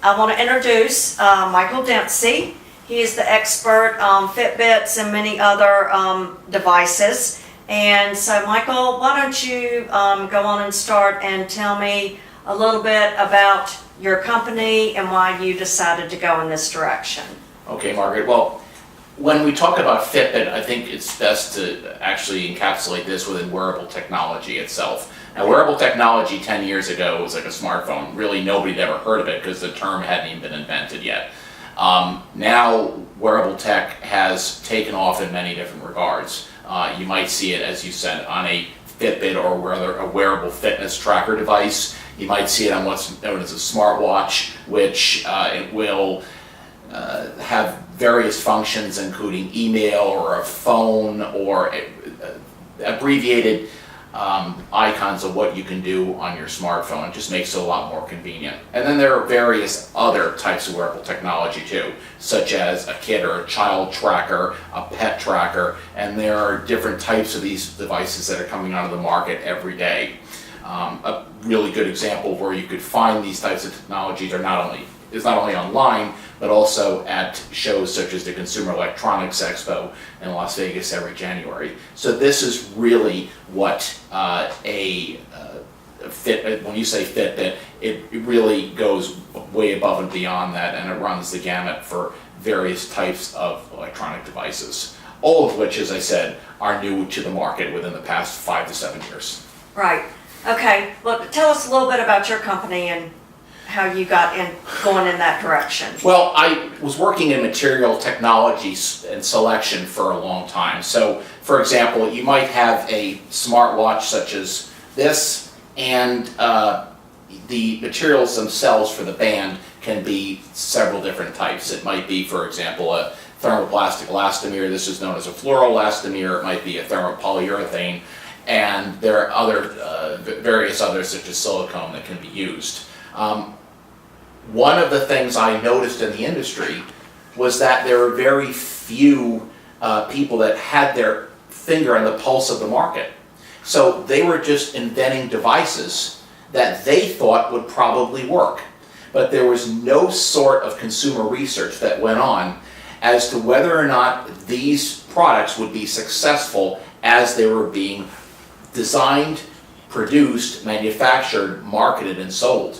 I want to introduce Michael Dempsey. He is the expert on FitBits and many other devices. And so, Michael, why don't you go on and start and tell me a little bit about your company and why you decided to go in this direction. Okay, Margaret. Well, when we talk about Fitbit, I think it's best to actually encapsulate this within wearable technology itself. Now, wearable technology 10 years ago was like a smartphone. Really, nobody had ever heard of it because the term hadn't even been invented yet. Now, wearable tech has taken off in many different regards. You might see it, as you said, on a Fitbit or rather a wearable fitness tracker device. You might see it on what's known as a smartwatch, which it will have various functions, including email or a phone or abbreviated icons of what you can do on your smartphone. It just makes it a lot more convenient. And then there are various other types of wearable technology too, such as a kid or a child tracker, a pet tracker, and there are different types of these devices that are coming onto the market every day. A really good example of where you could find these types of technologies is not only online, but also at shows such as the Consumer Electronics Expo in Las Vegas every January. So this is really what when you say Fitbit, it really goes way above and beyond that, and it runs the gamut for various types of electronic devices, all of which, as I said, are new to the market within the past 5 to 7 years. Right. Okay. Well, tell us a little bit about your company and how you got going in that direction. Well, I was working in material technology and selection for a long time. So, for example, you might have a smartwatch such as this, and the materials themselves for the band can be several different types. It might be, for example, a thermoplastic elastomer. This is known as a fluoroelastomer. It might be a thermopolyurethane, and there are various others such as silicone that can be used. One of the things I noticed in the industry was that there were very few people that had their finger on the pulse of the market. So they were just inventing devices that they thought would probably work. But there was no sort of consumer research that went on as to whether or not these products would be successful as they were being designed, produced, manufactured, marketed, and sold.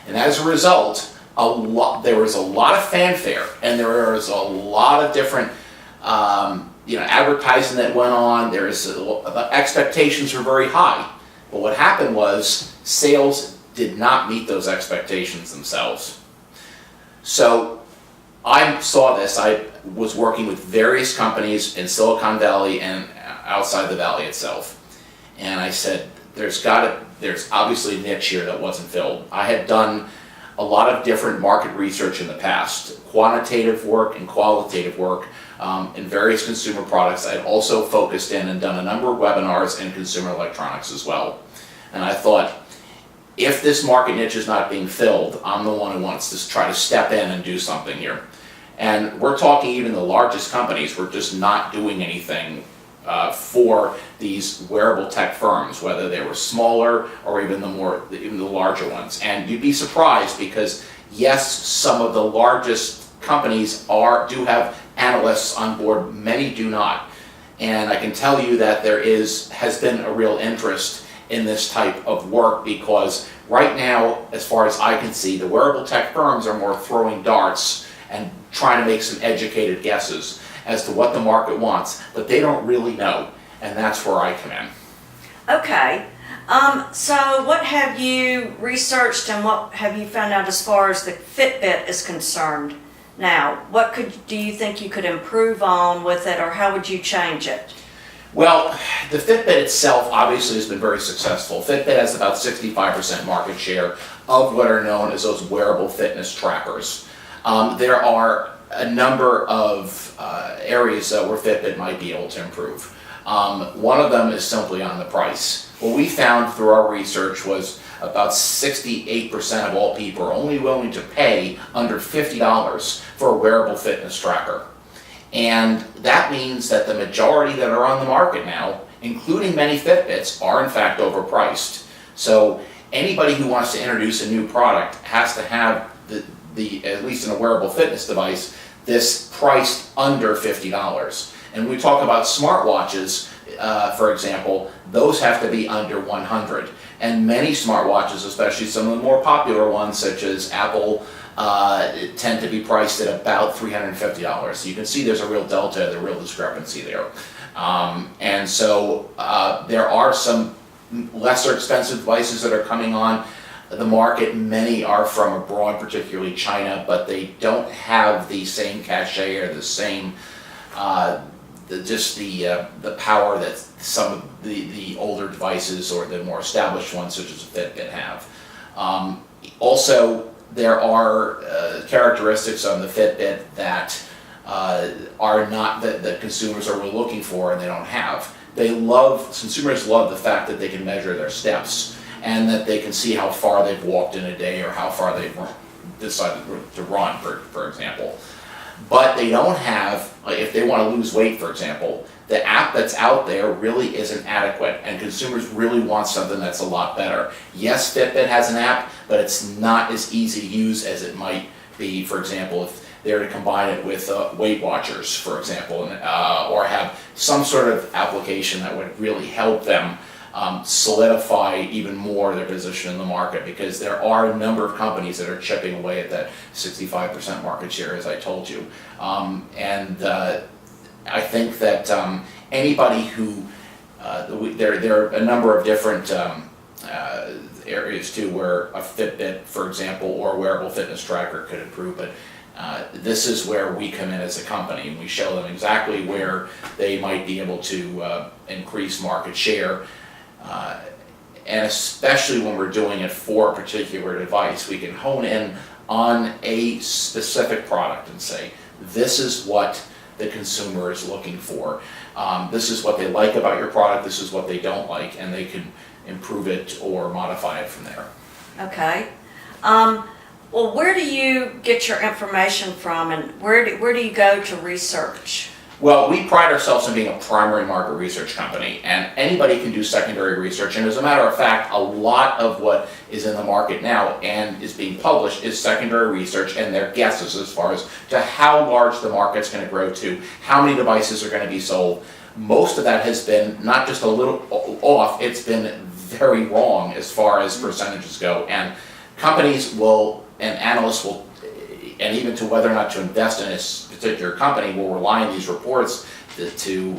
And as a result, there was a lot of fanfare, and there was a lot of different advertising that went on. The expectations were very high. But what happened was sales did not meet those expectations themselves. So I saw this. I was working with various companies in Silicon Valley and outside the valley itself. And I said, there's obviously a niche here that wasn't filled. I had done a lot of different market research in the past, quantitative work and qualitative work in various consumer products. I had also focused in and done a number of webinars in consumer electronics as well. And I thought, if this market niche is not being filled, I'm the one who wants to try to step in and do something here. And we're talking even the largest companies were just not doing anything for these wearable tech firms, whether they were smaller or even the larger ones. And you'd be surprised because yes, some of the largest companies do have analysts on board, many do not. And I can tell you that there has been a real interest in this type of work because right now, as far as I can see, the wearable tech firms are more throwing darts and trying to make some educated guesses as to what the market wants, but they don't really know, and that's where I come in. Okay, so what have you researched and what have you found out as far as the Fitbit is concerned now? What do you think you could improve on with it, or how would you change it? Well, the Fitbit itself obviously has been very successful. Fitbit has about 65% market share of what are known as those wearable fitness trackers. There are a number of areas where Fitbit might be able to improve. One of them is simply on the price. What we found through our research was about 68% of all people are only willing to pay under $50 for a wearable fitness tracker. And that means that the majority that are on the market now, including many Fitbits, are in fact overpriced. So anybody who wants to introduce a new product has to have at least in a wearable fitness device, this priced under $50. And when we talk about smartwatches, for example, those have to be under 100. And many smartwatches, especially some of the more popular ones, such as Apple, tend to be priced at about $350. So you can see there's a real delta, the real discrepancy there. And so there are some lesser expensive devices that are coming on the market. Many are from abroad, particularly China, but they don't have the same cachet or the same the power that some of the older devices or the more established ones, such as FitBit, have. Also, there are characteristics on the Fitbit that are not that consumers are really looking for and they don't have. Consumers love the fact that they can measure their steps and that they can see how far they've walked in a day or how far they've decided to run, for example. But they don't have, if they want to lose weight, for example, the app that's out there really isn't adequate, and consumers really want something that's a lot better. Yes, Fitbit has an app, but it's not as easy to use as it might be, for example, if they were to combine it with Weight Watchers, for example, or have some sort of application that would really help them solidify even more their position in the market, because there are a number of companies that are chipping away at that 65% market share, as I told you. I think that anybody who, there are a number of different areas too where a Fitbit, for example, or a wearable fitness tracker could improve, but this is where we come in as a company, and we show them exactly where they might be able to increase market share. And especially when we're doing it for a particular device, we can hone in on a specific product and say, this is what the consumer is looking for. This is what they like about your product, this is what they don't like, and they can improve it or modify it from there. Okay. Well, where do you get your information from, and where do you go to research? Well, we pride ourselves in being a primary market research company, and anybody can do secondary research. And as a matter of fact, a lot of what is in the market now and is being published is secondary research and their guesses as far as to how large the market's going to grow to, how many devices are going to be sold. Most of that has been not just a little off, it's been very wrong as far as percentages go. And companies will, and analysts will, and even to whether or not to invest in a particular company, will rely on these reports to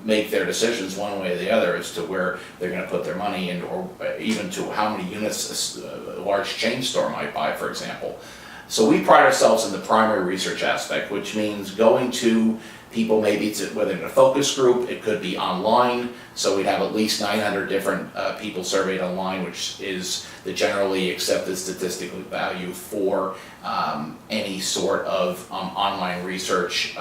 make their decisions one way or the other as to where they're going to put their money in, or even to how many units a large chain store might buy, for example. So we pride ourselves in the primary research aspect, which means going to people, maybe it's whether in a focus group, it could be online, so we'd have at least 900 different people surveyed online, which is the generally accepted statistical value for any sort of online research,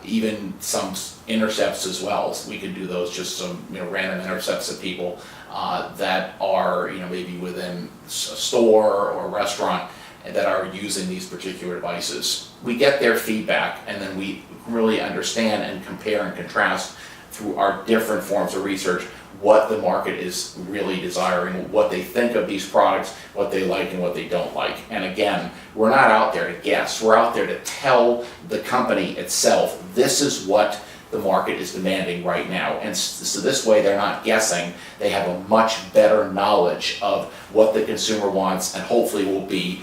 even some intercepts as well. So we could do those, just some random intercepts of people that are maybe within a store or a restaurant that are using these particular devices. We get their feedback, and then we really understand and compare and contrast through our different forms of research what the market is really desiring, what they think of these products, what they like and what they don't like. And again, we're not out there to guess, we're out there to tell the company itself, this is what the market is demanding right now. And so this way they're not guessing, they have a much better knowledge of what the consumer wants, and hopefully will be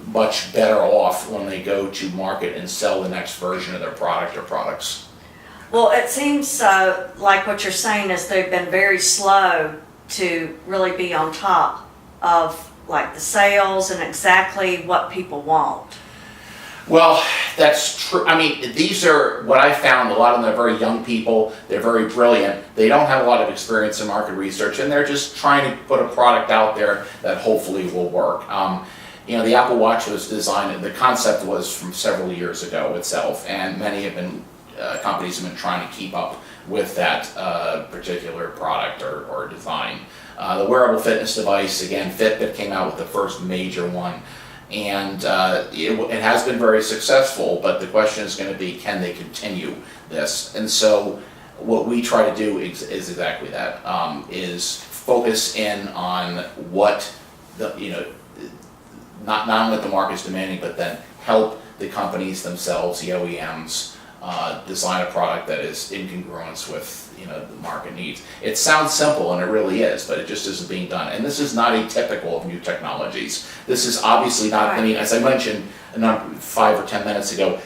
much better off when they go to market and sell the next version of their product or products. Well, it seems like what you're saying is they've been very slow to really be on top of like the sales and exactly what people want. Well, that's true. I mean, these are what I found. A lot of them are very young people. They're very brilliant. They don't have a lot of experience in market research, and they're just trying to put a product out there that hopefully will work. The Apple Watch was designed, the concept was from several years ago itself, and many have been, companies have been trying to keep up with that particular product or design. The wearable fitness device, again, Fitbit came out with the first major one. And it has been very successful, but the question is going to be, can they continue this? And so what we try to do is exactly that, is focus in on what not only what the market's demanding, but then help the companies themselves, the OEMs, design a product that is in congruence with the market needs. It sounds simple, and it really is, but it just isn't being done. And this is not atypical of new technologies. This is obviously not. I mean, as I mentioned 5 or 10 minutes ago,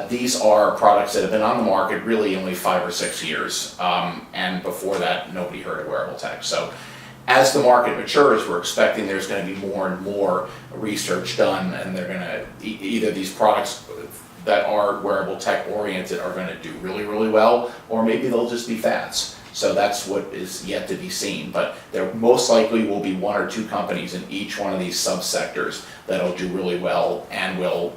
these are products that have been on the market really only 5 or 6 years, and before that, nobody heard of wearable tech. So, as the market matures, we're expecting there's going to be more and more research done, and they're going to either these products that are wearable tech oriented are going to do really, really well, or maybe they'll just be fads. So that's what is yet to be seen. But there most likely will be 1 or 2 companies in each one of these subsectors that'll do really well and will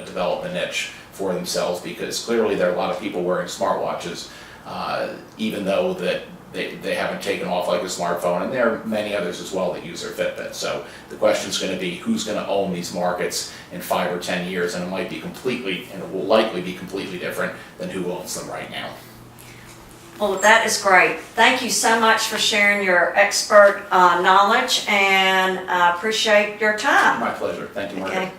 develop a niche for themselves, because clearly there are a lot of people wearing smartwatches, even though that they haven't taken off like a smartphone, and there are many others as well that use their Fitbit. So the question is going to be who's going to own these markets in 5 or 10 years, and it will likely be completely different than who owns them right now. Well, that is great. Thank you so much for sharing your expert knowledge, and I appreciate your time. My pleasure. Thank you, Margaret. Okay.